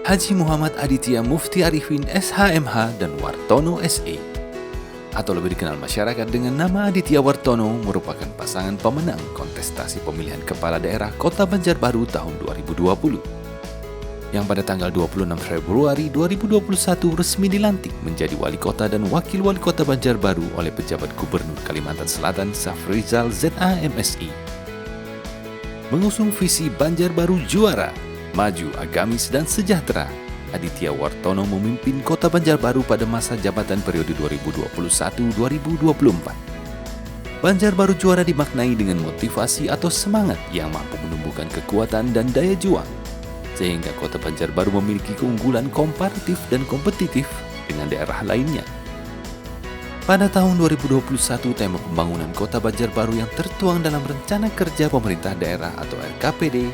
Haji Muhammad Aditya Mufti Arifin SHMH dan Wartono SE, atau lebih dikenal masyarakat dengan nama Aditya Wartono, merupakan pasangan pemenang kontestasi pemilihan kepala daerah Kota Banjarbaru tahun 2020. Yang pada tanggal 26 Februari 2021 resmi dilantik menjadi wali kota dan wakil wali kota Banjarbaru oleh pejabat Gubernur Kalimantan Selatan Safrizal ZA MSI. Mengusung visi Banjarbaru juara, maju, agamis, dan sejahtera, Aditya Wartono memimpin kota Banjarbaru pada masa jabatan periode 2021-2024. Banjarbaru juara dimaknai dengan motivasi atau semangat yang mampu menumbuhkan kekuatan dan daya juang, sehingga kota Banjarbaru memiliki keunggulan komparatif dan kompetitif dengan daerah lainnya. Pada tahun 2021, tema pembangunan kota Banjarbaru yang tertuang dalam Rencana Kerja Pemerintah Daerah atau RKPD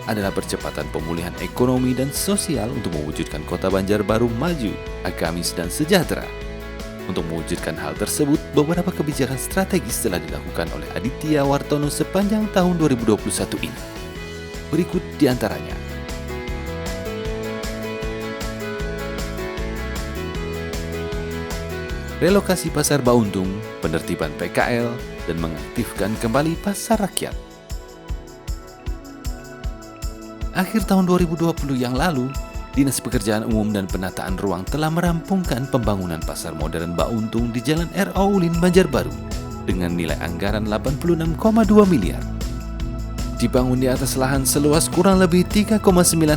adalah percepatan pemulihan ekonomi dan sosial untuk mewujudkan kota Banjarbaru maju, agamis, dan sejahtera. Untuk mewujudkan hal tersebut, beberapa kebijakan strategis telah dilakukan oleh Aditya Wartono sepanjang tahun 2021 ini. Berikut di antaranya. Relokasi pasar Bauntung, penertiban PKL, dan mengaktifkan kembali pasar rakyat. Akhir tahun 2020 yang lalu, Dinas Pekerjaan Umum dan Penataan Ruang telah merampungkan pembangunan pasar modern Bauntung di Jalan R.O. Ulin, Banjarbaru dengan nilai anggaran 86,2 miliar. Dibangun di atas lahan seluas kurang lebih 3,9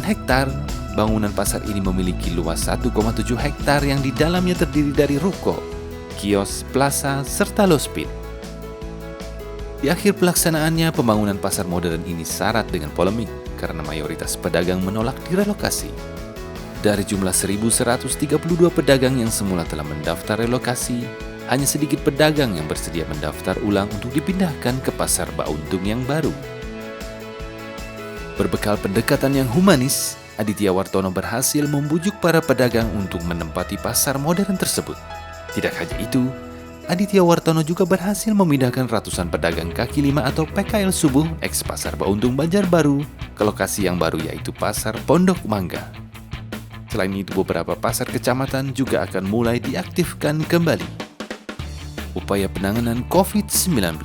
hektar, bangunan pasar ini memiliki luas 1,7 hektar yang di dalamnya terdiri dari ruko, kios, plaza, serta lospin. Di akhir pelaksanaannya, pembangunan pasar modern ini syarat dengan polemik karena mayoritas pedagang menolak direlokasi. Dari jumlah 1.132 pedagang yang semula telah mendaftar relokasi, hanya sedikit pedagang yang bersedia mendaftar ulang untuk dipindahkan ke pasar Bauntung yang baru. Berbekal pendekatan yang humanis, Aditya Wartono berhasil membujuk para pedagang untuk menempati pasar modern tersebut. Tidak hanya itu, Aditya Wartono juga berhasil memindahkan ratusan pedagang kaki lima atau PKL subuh ex Pasar Bauntung Banjarbaru ke lokasi yang baru, yaitu Pasar Pondok Mangga. Selain itu, beberapa pasar kecamatan juga akan mulai diaktifkan kembali. Upaya penanganan COVID-19.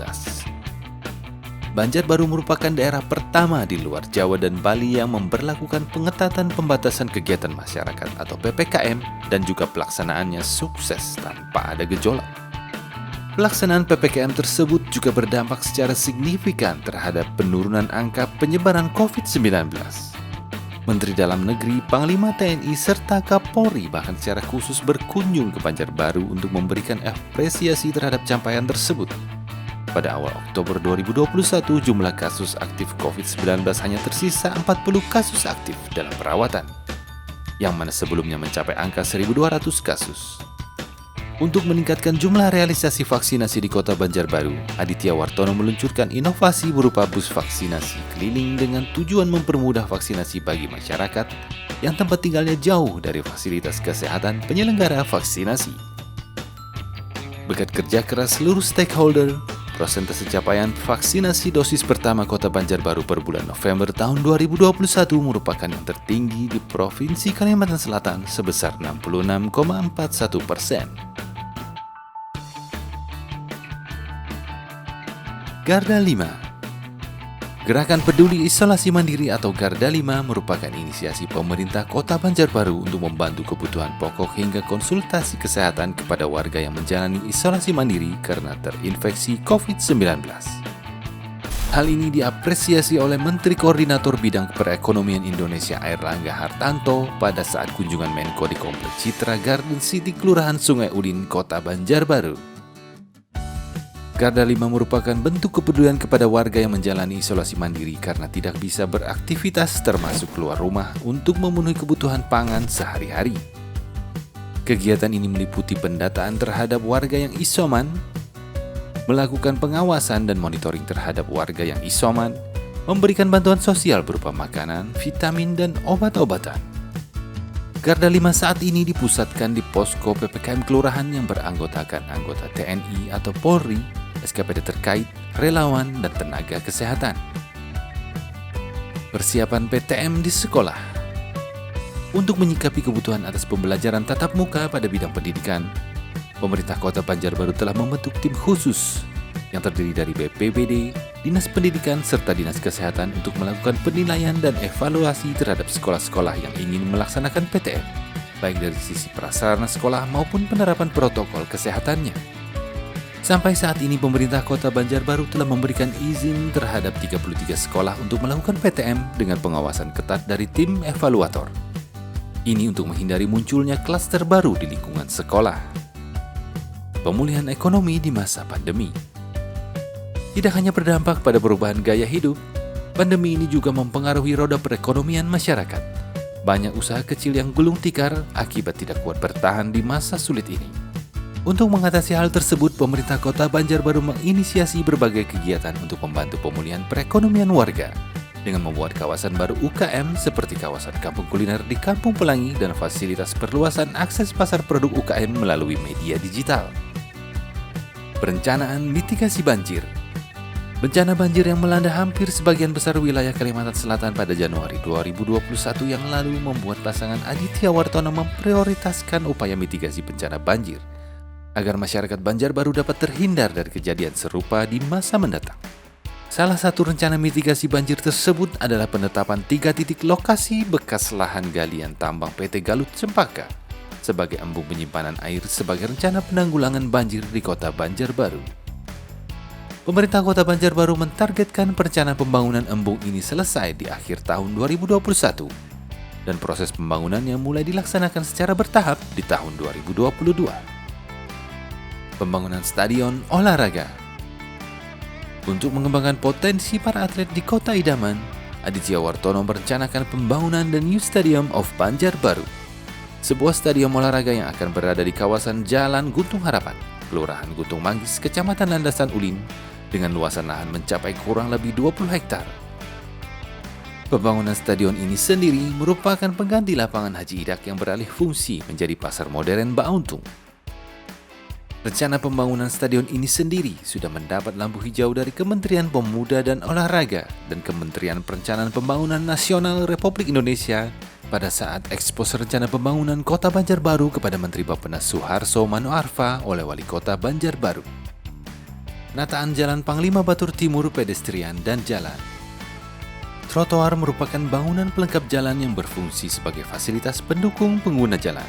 Banjarbaru merupakan daerah pertama di luar Jawa dan Bali yang memberlakukan pengetatan pembatasan kegiatan masyarakat atau PPKM, dan juga pelaksanaannya sukses tanpa ada gejolak. Pelaksanaan PPKM tersebut juga berdampak secara signifikan terhadap penurunan angka penyebaran COVID-19. Menteri Dalam Negeri, Panglima TNI, serta Kapolri bahkan secara khusus berkunjung ke Banjarbaru untuk memberikan apresiasi terhadap capaian tersebut. Pada awal Oktober 2021, jumlah kasus aktif COVID-19 hanya tersisa 40 kasus aktif dalam perawatan, yang mana sebelumnya mencapai angka 1.200 kasus. Untuk meningkatkan jumlah realisasi vaksinasi di kota Banjarbaru, Aditya Wartono meluncurkan inovasi berupa bus vaksinasi keliling dengan tujuan mempermudah vaksinasi bagi masyarakat yang tempat tinggalnya jauh dari fasilitas kesehatan penyelenggara vaksinasi. Berkat kerja keras seluruh stakeholder, persentase capaian vaksinasi dosis pertama kota Banjarbaru per bulan November tahun 2021 merupakan yang tertinggi di Provinsi Kalimantan Selatan sebesar 66,41%. Garda 5. Gerakan Peduli Isolasi Mandiri atau Garda 5 merupakan inisiasi pemerintah Kota Banjarbaru untuk membantu kebutuhan pokok hingga konsultasi kesehatan kepada warga yang menjalani isolasi mandiri karena terinfeksi COVID-19. Hal ini diapresiasi oleh Menteri Koordinator Bidang Perekonomian Indonesia Airlangga Hartanto pada saat kunjungan Menko di Kompleks Citra Garden City Kelurahan Sungai Udin, Kota Banjarbaru. Garda 5 merupakan bentuk kepedulian kepada warga yang menjalani isolasi mandiri karena tidak bisa beraktivitas termasuk keluar rumah untuk memenuhi kebutuhan pangan sehari-hari. Kegiatan ini meliputi pendataan terhadap warga yang isoman, melakukan pengawasan dan monitoring terhadap warga yang isoman, memberikan bantuan sosial berupa makanan, vitamin, dan obat-obatan. Garda 5 saat ini dipusatkan di posko PPKM Kelurahan yang beranggotakan anggota TNI atau Polri, SKPD terkait, relawan, dan tenaga kesehatan. Persiapan PTM di sekolah. Untuk menyikapi kebutuhan atas pembelajaran tatap muka pada bidang pendidikan, pemerintah Kota Banjarbaru telah membentuk tim khusus yang terdiri dari BPBD, Dinas Pendidikan, serta Dinas Kesehatan untuk melakukan penilaian dan evaluasi terhadap sekolah-sekolah yang ingin melaksanakan PTM, baik dari sisi prasarana sekolah maupun penerapan protokol kesehatannya. Sampai saat ini pemerintah Kota Banjarbaru telah memberikan izin terhadap 33 sekolah untuk melakukan PTM dengan pengawasan ketat dari tim evaluator. Ini untuk menghindari munculnya klaster baru di lingkungan sekolah. Pemulihan ekonomi di masa pandemi tidak hanya berdampak pada perubahan gaya hidup, pandemi ini juga mempengaruhi roda perekonomian masyarakat. Banyak usaha kecil yang gulung tikar akibat tidak kuat bertahan di masa sulit ini. Untuk mengatasi hal tersebut, pemerintah Kota Banjarbaru menginisiasi berbagai kegiatan untuk membantu pemulihan perekonomian warga dengan membuat kawasan baru UKM seperti kawasan kampung kuliner di Kampung Pelangi dan fasilitas perluasan akses pasar produk UKM melalui media digital. Perencanaan mitigasi banjir. Bencana banjir yang melanda hampir sebagian besar wilayah Kalimantan Selatan pada Januari 2021 yang lalu membuat pasangan Aditya Wartono memprioritaskan upaya mitigasi bencana banjir agar masyarakat Banjarbaru dapat terhindar dari kejadian serupa di masa mendatang. Salah satu rencana mitigasi banjir tersebut adalah penetapan 3 titik lokasi bekas lahan galian tambang PT Galut Cempaka sebagai embung penyimpanan air sebagai rencana penanggulangan banjir di Kota Banjarbaru. Pemerintah Kota Banjarbaru mentargetkan perencanaan pembangunan embung ini selesai di akhir tahun 2021 dan proses pembangunannya mulai dilaksanakan secara bertahap di tahun 2022. Pembangunan stadion olahraga. Untuk mengembangkan potensi para atlet di Kota Idaman, Aditya Wartono merencanakan pembangunan The New Stadium of Banjarbaru, sebuah stadion olahraga yang akan berada di kawasan Jalan Guntung Harapan, Kelurahan Guntung Manggis, Kecamatan Landasan Ulin, dengan luasan lahan mencapai kurang lebih 20 hektar. Pembangunan stadion ini sendiri merupakan pengganti lapangan Haji Idak yang beralih fungsi menjadi pasar modern Bauntung. Rencana pembangunan stadion ini sendiri sudah mendapat lampu hijau dari Kementerian Pemuda dan Olahraga dan Kementerian Perencanaan Pembangunan Nasional Republik Indonesia pada saat ekspos rencana pembangunan Kota Banjarbaru kepada Menteri Bappenas Suharso Manoarfa oleh Wali Kota Banjarbaru. Penataan Jalan Panglima Batur Timur pedestrian dan jalan. Trotoar merupakan bangunan pelengkap jalan yang berfungsi sebagai fasilitas pendukung pengguna jalan.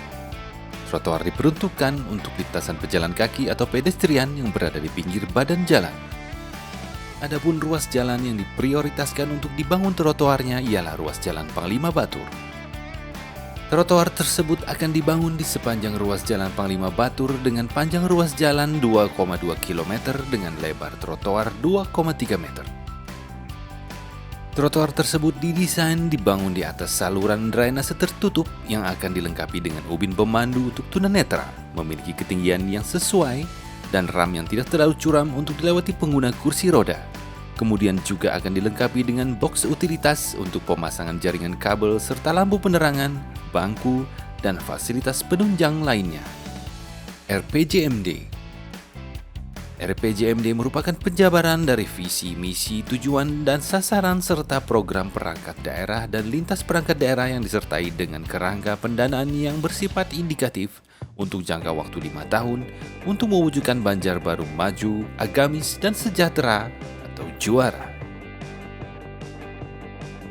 Trotoar diperuntukkan untuk lintasan pejalan kaki atau pedestrian yang berada di pinggir badan jalan. Adapun ruas jalan yang diprioritaskan untuk dibangun trotoarnya ialah ruas Jalan Panglima Batur. Trotoar tersebut akan dibangun di sepanjang ruas Jalan Panglima Batur dengan panjang ruas jalan 2,2 km dengan lebar trotoar 2,3 meter. Trotoar tersebut didesain dibangun di atas saluran drainase tertutup yang akan dilengkapi dengan ubin pemandu untuk tunanetra, memiliki ketinggian yang sesuai dan ram yang tidak terlalu curam untuk dilewati pengguna kursi roda. Kemudian juga akan dilengkapi dengan box utilitas untuk pemasangan jaringan kabel serta lampu penerangan, bangku, dan fasilitas penunjang lainnya. RPJMD merupakan penjabaran dari visi, misi, tujuan, dan sasaran serta program perangkat daerah dan lintas perangkat daerah yang disertai dengan kerangka pendanaan yang bersifat indikatif untuk jangka waktu 5 tahun untuk mewujudkan Banjarbaru maju, agamis, dan sejahtera atau juara.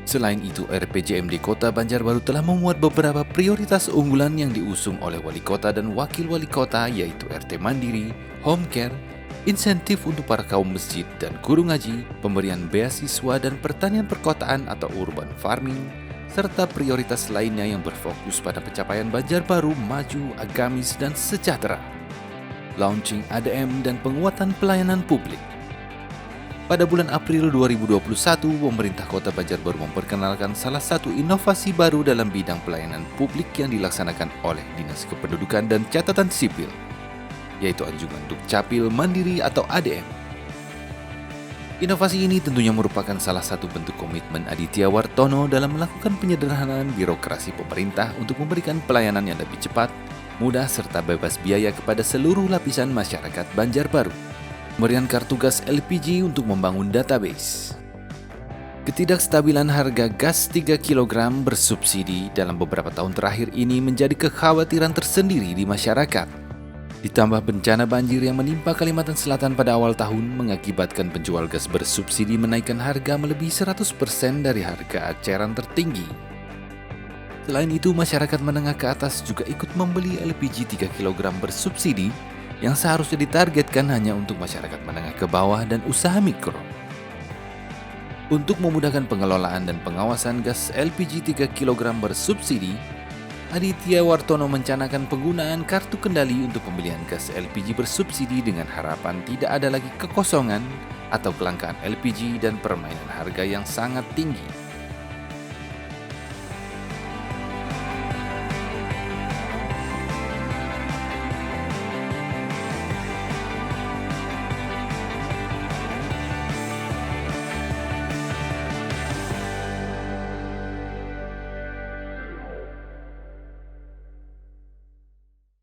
Selain itu, RPJMD Kota Banjarbaru telah memuat beberapa prioritas unggulan yang diusung oleh wali kota dan wakil wali kota, yaitu RT Mandiri, Home Care, insentif untuk para kaum masjid dan guru ngaji, pemberian beasiswa dan pertanian perkotaan atau urban farming, serta prioritas lainnya yang berfokus pada pencapaian Banjarbaru maju, agamis, dan sejahtera. Launching ADM dan penguatan pelayanan publik. Pada bulan April 2021, pemerintah Kota Banjarbaru memperkenalkan salah satu inovasi baru dalam bidang pelayanan publik yang dilaksanakan oleh Dinas Kependudukan dan Catatan Sipil, yaitu anjungan Dukcapil Mandiri atau ADM. Inovasi ini tentunya merupakan salah satu bentuk komitmen Aditya Wartono dalam melakukan penyederhanaan birokrasi pemerintah untuk memberikan pelayanan yang lebih cepat, mudah, serta bebas biaya kepada seluruh lapisan masyarakat Banjarbaru. Pemberian kartu gas LPG untuk membangun database. Ketidakstabilan harga gas 3 kg bersubsidi dalam beberapa tahun terakhir ini menjadi kekhawatiran tersendiri di masyarakat. Ditambah bencana banjir yang menimpa Kalimantan Selatan pada awal tahun mengakibatkan penjual gas bersubsidi menaikkan harga melebihi 100% dari harga eceran tertinggi. Selain itu, masyarakat menengah ke atas juga ikut membeli LPG 3 kg bersubsidi yang seharusnya ditargetkan hanya untuk masyarakat menengah ke bawah dan usaha mikro. Untuk memudahkan pengelolaan dan pengawasan gas LPG 3 kg bersubsidi, Aditya Wartono mencanangkan penggunaan kartu kendali untuk pembelian gas LPG bersubsidi dengan harapan tidak ada lagi kekosongan atau kelangkaan LPG dan permainan harga yang sangat tinggi.